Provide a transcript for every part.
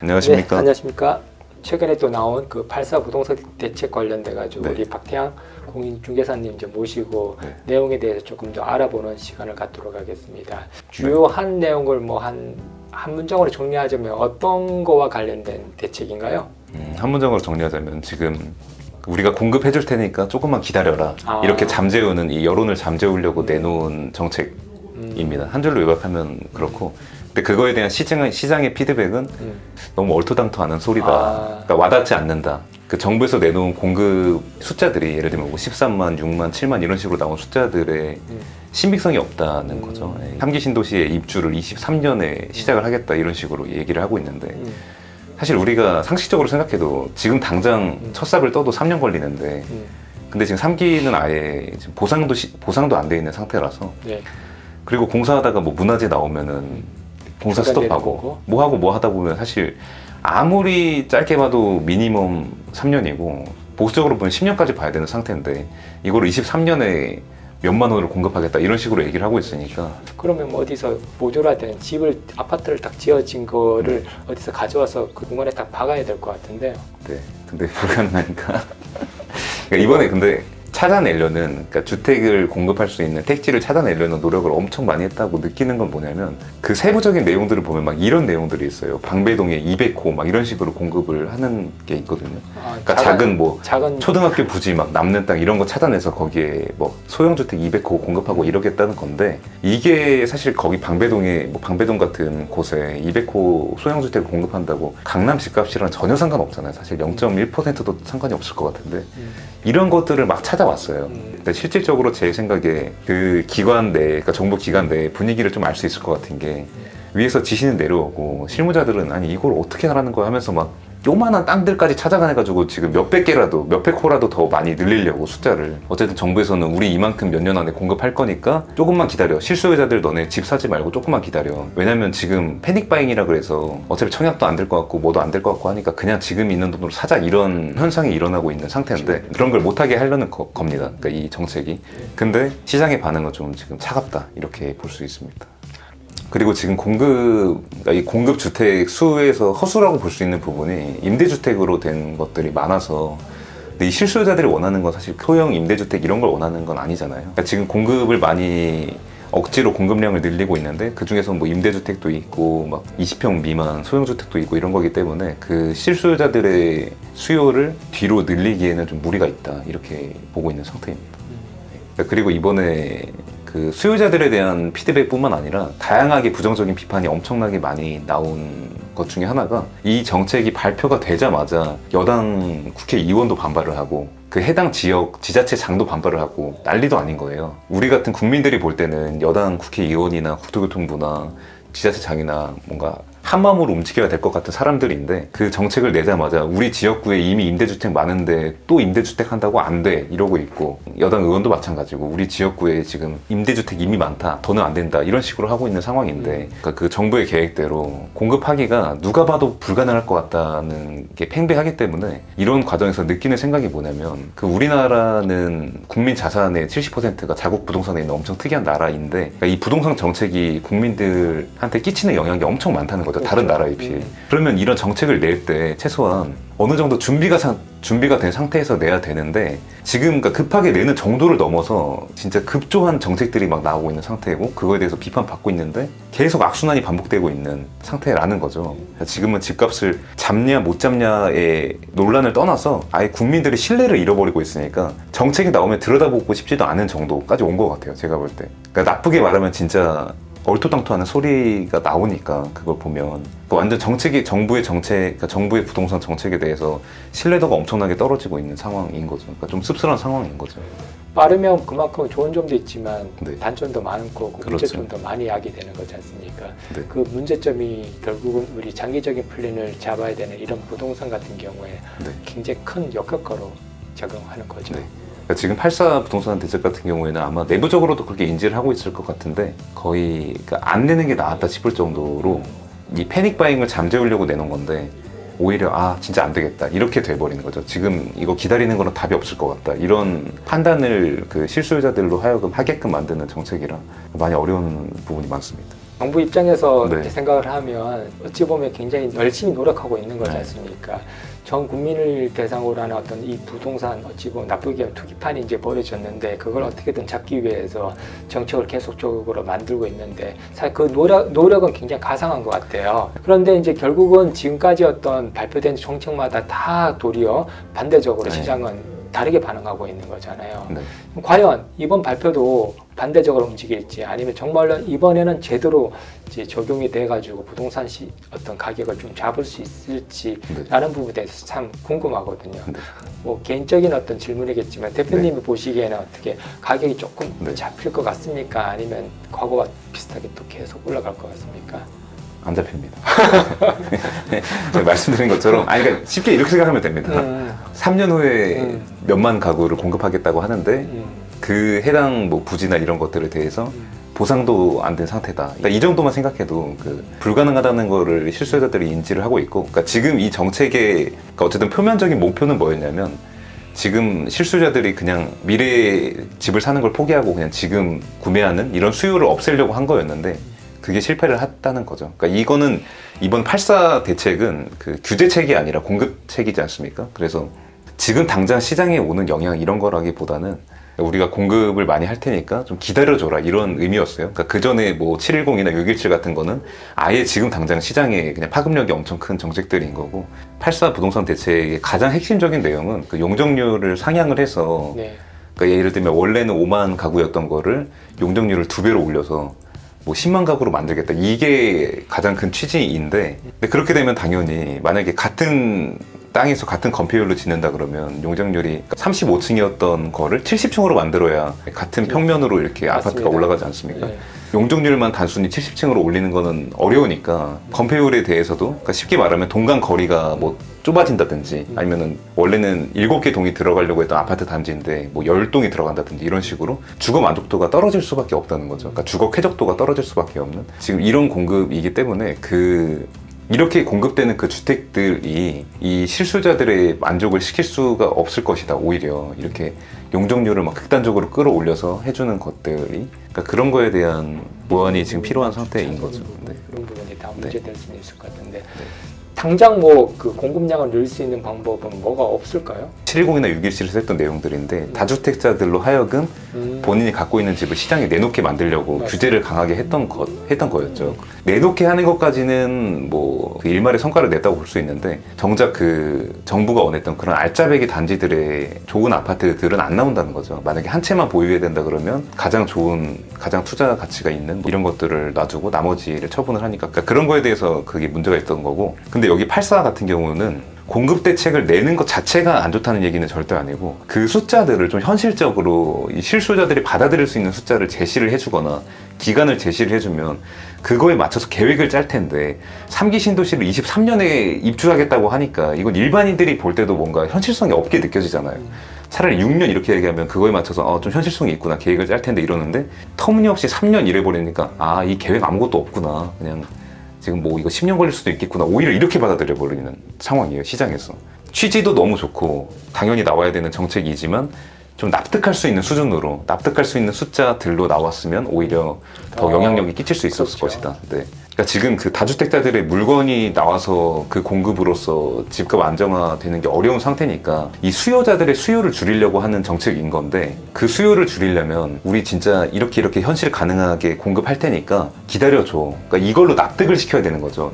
안녕하십니까? 네, 안녕하십니까? 최근에 또 나온 그 8.4 부동산 대책 관련돼 가지고 우리 박태양 공인중개사님 좀 모시고 내용에 대해서 조금 더 알아보는 시간을 갖도록 하겠습니다. 주요한 내용을 뭐 한 문장으로 정리하자면 어떤 거와 관련된 대책인가요? 한 문장으로 정리하자면 지금 우리가 공급해 줄 테니까 조금만 기다려라 이렇게 잠재우는 이 여론을 잠재우려고 내놓은 정책입니다. 한 줄로 요약하면 그렇고, 근데 그거에 대한 시장의 피드백은 너무 얼토당토하는 소리다. 그러니까 와닿지 않는다. 그 정부에서 내놓은 공급 숫자들이 예를 들면 뭐 13만, 6만, 7만 이런 식으로 나온 숫자들의 신빙성이 없다는 거죠. 3기 신도시의 입주를 23년에 시작을 하겠다 이런 식으로 얘기를 하고 있는데, 사실 우리가 상식적으로 생각해도 지금 당장 첫 삽을 떠도 3년 걸리는데, 근데 지금 3기는 아예 지금 보상도 안 돼 있는 상태라서, 그리고 공사하다가 뭐 문화재 나오면은 공사 스톱하고 뭐 하다 보면 사실 아무리 짧게 봐도 미니멈 3년이고 보수적으로 보면 10년까지 봐야 되는 상태인데, 이거를 23년에 몇만 원을 공급하겠다 이런 식으로 얘기를 하고 있으니까. 그러면 뭐 어디서 모듈화된 아파트를 딱 지어진 거를 어디서 가져와서 그 공간에 딱 박아야 될 것 같은데요. 네, 근데 불가능하니까. 그러니까 이번에 근데 찾아내려는, 그러니까 주택을 공급할 수 있는 택지를 찾아내려는 노력을 엄청 많이 했다고 느끼는 건 뭐냐면, 그 세부적인 내용들을 보면 막 이런 내용들이 있어요. 방배동에 200호 막 이런 식으로 공급을 하는 게 있거든요. 그러니까 작은 초등학교 부지 막 남는 땅 이런 거 찾아내서 거기에 뭐 소형주택 200호 공급하고 이러겠다는 건데, 이게 사실 거기 방배동에 뭐 방배동 같은 곳에 200호 소형주택을 공급한다고 강남 집값이랑 전혀 상관없잖아요. 사실 0.1%도 상관이 없을 것 같은데 이런 것들을 막 찾아왔어요. 근데 실질적으로 제 생각에 그 기관 내, 그러니까 정부 기관 내 분위기를 좀 알 수 있을 것 같은 게, 위에서 지시는 내려오고 실무자들은 아니 이걸 어떻게 하라는 거야 하면서 막 요만한 땅들까지 찾아가가지고 지금 몇백 호라도 더 많이 늘리려고 숫자를. 어쨌든 정부에서는 우리 이만큼 몇 년 안에 공급할 거니까 조금만 기다려. 실수요자들 너네 집 사지 말고 조금만 기다려. 왜냐면 지금 패닉바잉이라 그래서 어차피 청약도 안 될 것 같고 뭐도 안 될 것 같고 하니까 그냥 지금 있는 돈으로 사자, 이런 현상이 일어나고 있는 상태인데, 그런 걸 못하게 하려는 겁니다. 그러니까 이 정책이. 근데 시장의 반응은 좀 지금 차갑다 이렇게 볼 수 있습니다. 그리고 지금 이 공급 주택 수에서 허수라고 볼 수 있는 부분이 임대주택으로 된 것들이 많아서, 근데 이 실수요자들이 원하는 건 사실 소형 임대주택 이런 걸 원하는 건 아니잖아요. 그러니까 지금 공급을 많이 억지로 공급량을 늘리고 있는데, 그 중에서 뭐 임대주택도 있고 막 20평 미만 소형주택도 있고 이런 거기 때문에 그 실수요자들의 수요를 뒤로 늘리기에는 좀 무리가 있다 이렇게 보고 있는 상태입니다. 그리고 이번에 그 수요자들에 대한 피드백뿐만 아니라 다양하게 부정적인 비판이 엄청나게 많이 나온 것 중에 하나가, 이 정책이 발표가 되자마자 여당 국회의원도 반발을 하고 그 해당 지역 지자체장도 반발을 하고 난리도 아닌 거예요. 우리 같은 국민들이 볼 때는 여당 국회의원이나 국토교통부나 지자체장이나 뭔가 한마음으로 움직여야 될 것 같은 사람들인데, 그 정책을 내자마자 우리 지역구에 이미 임대주택 많은데 또 임대주택 한다고 안 돼 이러고 있고, 여당 의원도 마찬가지고 우리 지역구에 지금 임대주택 이미 많다, 더는 안 된다 이런 식으로 하고 있는 상황인데, 그러니까 그 정부의 계획대로 공급하기가 누가 봐도 불가능할 것 같다는 게 팽배하기 때문에, 이런 과정에서 느끼는 생각이 뭐냐면, 그 우리나라는 국민 자산의 70%가 자국 부동산에 있는 엄청 특이한 나라인데, 그러니까 이 부동산 정책이 국민들한테 끼치는 영향이 엄청 많다는 거죠. 다른 나라에 비해. 그러면 이런 정책을 낼 때 최소한 어느 정도 준비가 된 상태에서 내야 되는데, 지금 그러니까 급하게 내는 정도를 넘어서 진짜 급조한 정책들이 막 나오고 있는 상태고, 그거에 대해서 비판받고 있는데 계속 악순환이 반복되고 있는 상태라는 거죠. 지금은 집값을 잡냐 못 잡냐의 논란을 떠나서 아예 국민들의 신뢰를 잃어버리고 있으니까 정책이 나오면 들여다보고 싶지도 않은 정도까지 온 것 같아요, 제가 볼 때. 그러니까 나쁘게 말하면 진짜 얼토당토하는 소리가 나오니까, 그걸 보면 완전 정부의 정책, 그러니까 정부의 부동산 정책에 대해서 신뢰도가 엄청나게 떨어지고 있는 상황인 거죠. 그러니까 좀 씁쓸한 상황인 거죠. 빠르면 그만큼 좋은 점도 있지만 단점도 많은 거고, 문제점도 많이 야기되는 거지 않습니까? 그 문제점이 결국은 우리 장기적인 플랜을 잡아야 되는 이런 부동산 같은 경우에 굉장히 큰 역효과로 작용하는 거죠. 그러니까 지금 8.4 부동산 대책 같은 경우에는 아마 내부적으로도 그렇게 인지를 하고 있을 것 같은데, 거의 그러니까 안 내는 게 나았다 싶을 정도로 이 패닉 바잉을 잠재우려고 내놓은 건데, 오히려 진짜 안 되겠다 이렇게 돼버리는 거죠. 지금 이거 기다리는 거는 답이 없을 것 같다, 이런 판단을 그 실수요자들로 하여금 하게끔 만드는 정책이라 많이 어려운 부분이 많습니다. 정부 입장에서 네. 이렇게 생각을 하면 어찌 보면 굉장히 열심히 노력하고 있는 거지 네. 않습니까? 전 국민을 대상으로 하는 어떤 이 부동산 어찌 보면 나쁘게 하면 투기판이 이제 벌어졌는데 그걸 어떻게든 잡기 위해서 정책을 계속적으로 만들고 있는데 사실 그 노력은 굉장히 가상한 것 같아요. 그런데 이제 결국은 지금까지 어떤 발표된 정책마다 다 도리어 반대적으로 네. 시장은 다르게 반응하고 있는 거잖아요. 네. 과연 이번 발표도 반대적으로 움직일지 아니면 정말로 이번에는 제대로 이제 적용이 돼가지고 부동산 어떤 가격을 좀 잡을 수 있을지라는 부분에 대해서 참 궁금하거든요. 네. 뭐 개인적인 어떤 질문이겠지만 대표님이 보시기에는 어떻게 가격이 조금 네. 잡힐 것 같습니까? 아니면 과거와 비슷하게 또 계속 올라갈 것 같습니까? 안 잡힙니다. 제가 말씀드린 것처럼, 그러니까 쉽게 이렇게 생각하면 됩니다. 3년 후에 몇만 가구를 공급하겠다고 하는데 그 해당 뭐 부지나 이런 것들에 대해서 보상도 안 된 상태다. 그러니까 이 정도만 생각해도 불가능하다는 거를 실수요자들이 인지를 하고 있고, 그러니까 지금 이 정책의 그러니까 어쨌든 표면적인 목표는 뭐였냐면 지금 실수요자들이 그냥 미래에 집을 사는 걸 포기하고 그냥 지금 구매하는 이런 수요를 없애려고 한 거였는데 그게 실패를 했다는 거죠. 그러니까 이거는 이번 8.4 대책은 그 규제책이 아니라 공급책이지 않습니까? 그래서 지금 당장 시장에 오는 영향 이런 거라기보다는 우리가 공급을 많이 할 테니까 좀 기다려줘라 이런 의미였어요. 그러니까 그 전에 뭐 710이나 617 같은 거는 아예 지금 당장 시장에 그냥 파급력이 엄청 큰 정책들인 거고 8.4 부동산 대책의 가장 핵심적인 내용은 그 용적률을 상향을 해서 네. 그러니까 예를 들면 원래는 5만 가구였던 거를 용적률을 2배로 올려서 뭐 10만 가구로 만들겠다. 이게 가장 큰 취지인데 근데 그렇게 되면 당연히 만약에 같은 땅에서 같은 건폐율로 짓는다 그러면 용적률이 35층이었던 거를 70층으로 만들어야 같은 평면으로 이렇게 맞습니다. 아파트가 올라가지 않습니까? 네. 용적률만 단순히 70층으로 올리는 거는 어려우니까 건폐율에 대해서도 그러니까 쉽게 말하면 동간 거리가 뭐 좁아진다든지 아니면은 원래는 7개 동이 들어가려고 했던 아파트 단지인데 뭐 10동이 들어간다든지 이런 식으로 주거 만족도가 떨어질 수밖에 없다는 거죠. 그러니까 주거 쾌적도가 떨어질 수밖에 없는 지금 이런 공급이기 때문에 이렇게 공급되는 그 주택들이 이 실수요자들의 만족을 시킬 수가 없을 것이다. 오히려 이렇게 용적률을 막 극단적으로 끌어올려서 해주는 것들이 그러니까 그런 거에 대한 보완이 지금 필요한 상태인 거죠. 네. 그런 부분이 다 문제될 수는 있을 것 같은데 당장 뭐 그 공급량을 늘릴 수 있는 방법은 뭐가 없을까요? 710이나 617에서 했던 내용들인데 다주택자들로 하여금 본인이 갖고 있는 집을 시장에 내놓게 만들려고 맞아요. 규제를 강하게 했던 거였죠. 내놓게 하는 것까지는 뭐그 일말의 성과를 냈다고 볼 수 있는데 정작 그 정부가 원했던 그런 알짜배기 단지들의 좋은 아파트들은 안 나온다는 거죠. 만약에 한 채만 보유해야 된다 그러면 가장 좋은 가장 투자 가치가 있는 뭐 이런 것들을 놔두고 나머지를 처분을 하니까 그러니까 그런 거에 대해서 그게 문제가 있던 거고 근데 여기 8.4 같은 경우는 공급 대책을 내는 것 자체가 안 좋다는 얘기는 절대 아니고 그 숫자들을 좀 현실적으로 이 실수요자들이 받아들일 수 있는 숫자를 제시를 해주거나 기간을 제시를 해주면 그거에 맞춰서 계획을 짤 텐데 3기 신도시를 23년에 입주하겠다고 하니까 이건 일반인들이 볼 때도 뭔가 현실성이 없게 느껴지잖아요. 차라리 6년 이렇게 얘기하면 그거에 맞춰서 좀 현실성이 있구나 계획을 짤 텐데 이러는데 터무니없이 3년 이래 버리니까 이 계획 아무것도 없구나 그냥 지금 뭐 이거 10년 걸릴 수도 있겠구나 오히려 이렇게 받아들여 버리는 상황이에요. 시장에서 취지도 너무 좋고 당연히 나와야 되는 정책이지만 좀 납득할 수 있는 수준으로 납득할 수 있는 숫자들로 나왔으면 오히려 더 영향력이 끼칠 수 있었을 그렇죠. 것이다. 네. 그러니까 지금 그 다주택자들의 물건이 나와서 그 공급으로서 집값 안정화되는 게 어려운 상태니까 이 수요자들의 수요를 줄이려고 하는 정책인 건데 그 수요를 줄이려면 우리 진짜 이렇게 현실 가능하게 공급할 테니까 기다려줘. 그러니까 이걸로 납득을 시켜야 되는 거죠.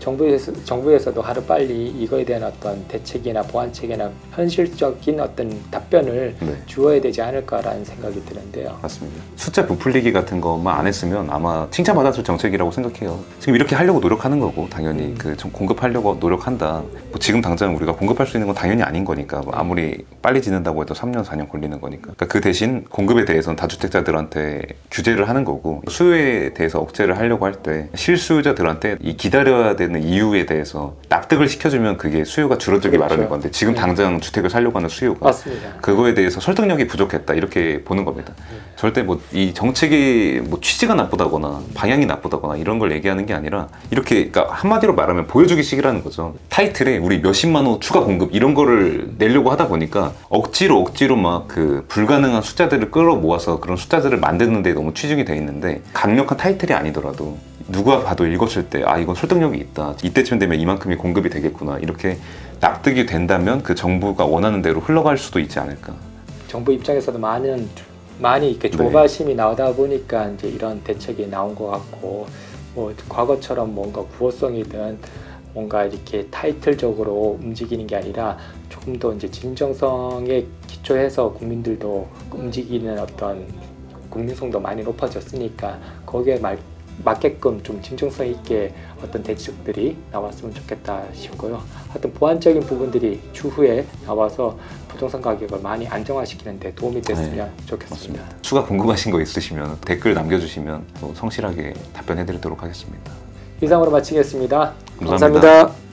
정부에서도 하루빨리 이거에 대한 어떤 대책이나 보완책이나 현실적인 어떤 답변을 네. 주어야 되지 않을까라는 생각이 드는데요. 맞습니다. 숫자 부풀리기 같은 것만 안 했으면 아마 칭찬받았을 정책이라고 생각해요. 지금 이렇게 하려고 노력하는 거고 당연히 좀 공급하려고 노력한다. 뭐 지금 당장 우리가 공급할 수 있는 건 당연히 아닌 거니까 뭐 아무리 빨리 짓는다고 해도 3년 4년 걸리는 거니까. 그러니까 그 대신 공급에 대해서는 다주택자들한테 규제를 하는 거고 수요에 대해서 억제를 하려고 할 때 실수요자들한테 이 기다려야 되는 이유에 대해서 납득을 시켜주면 그게 수요가 줄어들기 그렇죠. 마련인 건데 지금 당장 주택을 살려고 하는 수요가 맞습니다. 그거에 대해서 설득력이 부족했다 이렇게 보는 겁니다. 절대 뭐 이 정책이 뭐 취지가 나쁘다거나 방향이 나쁘다거나 이런 걸 얘기하는 게 아니라 이렇게 그러니까 한마디로 말하면 보여주기식이라는 거죠. 타이틀에 우리 몇십만 호 추가 공급 이런 거를 내려고 하다 보니까 억지로 막 그 불가능한 숫자들을 끌어 모아서 그런 숫자들을 만드는 데 너무 치중이 돼 있는데 강력한 타이틀이 아니더라도 누가 봐도 읽었을 때 아 이건 설득력이 있다. 이때쯤 되면 이만큼이 공급이 되겠구나. 이렇게 납득이 된다면 그 정부가 원하는 대로 흘러갈 수도 있지 않을까. 정부 입장에서도 많이 이렇게 조바심이 나오다 보니까 이제 이런 대책이 나온 것 같고, 뭐 과거처럼 뭔가 구호성이든 뭔가 이렇게 타이틀적으로 움직이는 게 아니라 조금 더 이제 진정성에 기초해서 국민들도 움직이는 어떤 국민성도 많이 높아졌으니까 거기에 맞게끔 좀 진정성 있게 어떤 대책들이 나왔으면 좋겠다 싶고요. 하여튼 보완적인 부분들이 추후에 나와서 부동산 가격을 많이 안정화시키는 데 도움이 됐으면 좋겠습니다. 맞습니다. 추가 궁금하신 거 있으시면 댓글 남겨주시면 또 성실하게 답변해 드리도록 하겠습니다. 이상으로 마치겠습니다. 감사합니다. 감사합니다.